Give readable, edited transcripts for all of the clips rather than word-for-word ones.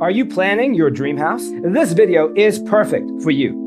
Are you planning your dream house? This video is perfect for you.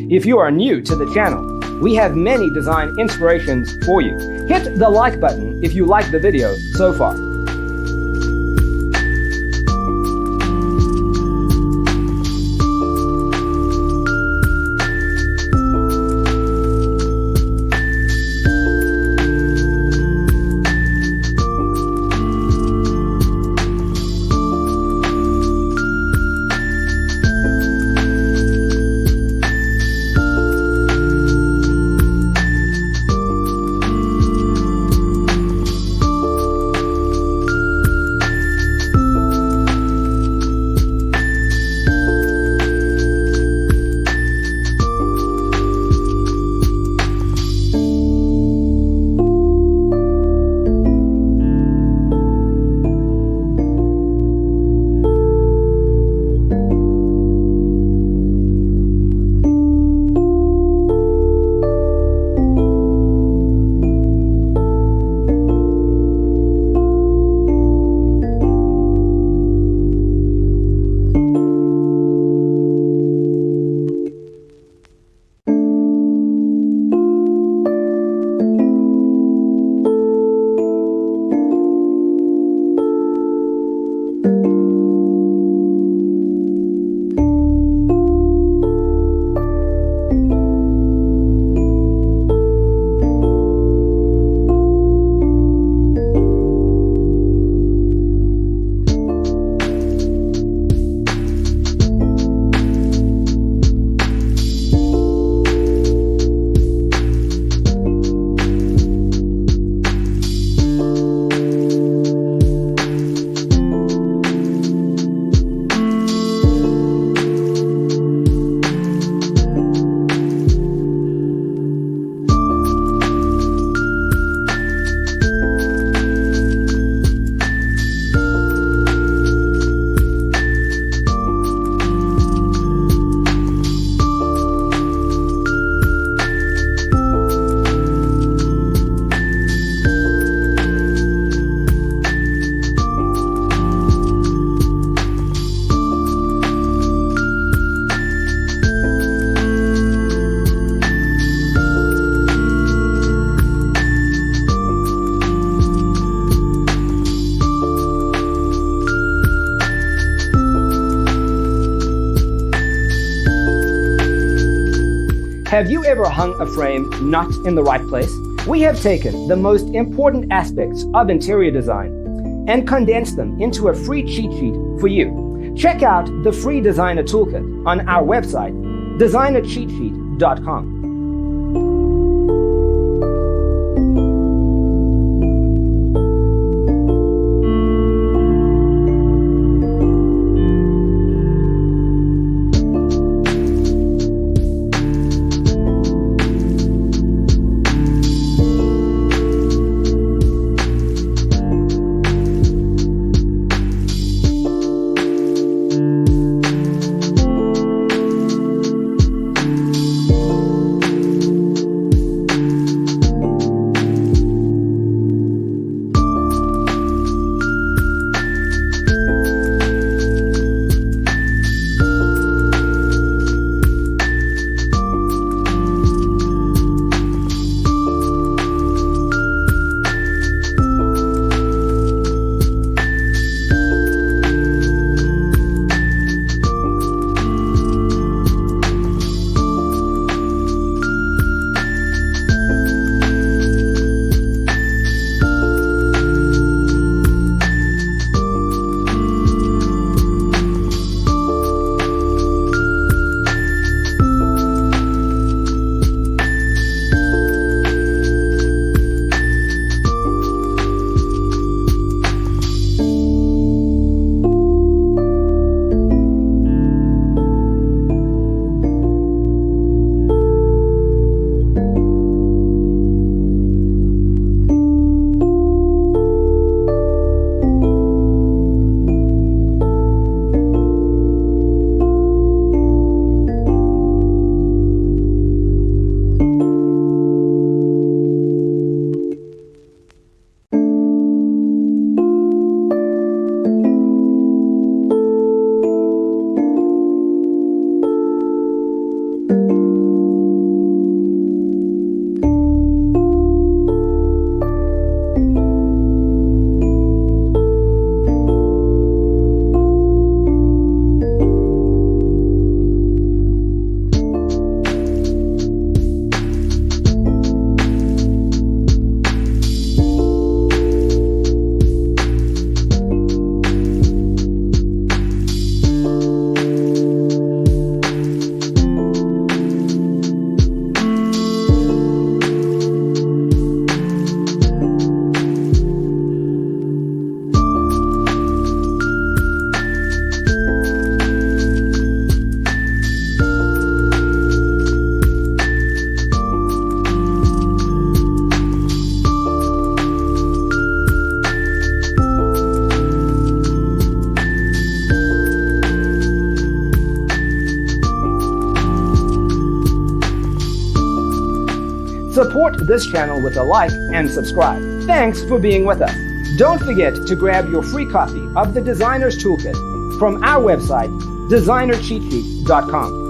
If you are new to the channel, we have many design inspirations for you. Hit the like button if you like the video so far. Have you ever hung a frame not in the right place? We have taken the most important aspects of interior design and condensed them into a free cheat sheet for you. Check out the free designer toolkit on our website, designercheatsheet.com. Support this channel with a like and subscribe. Thanks for being with us. Don't forget to grab your free copy of the Designer's Toolkit from our website, designercheatsheet.com.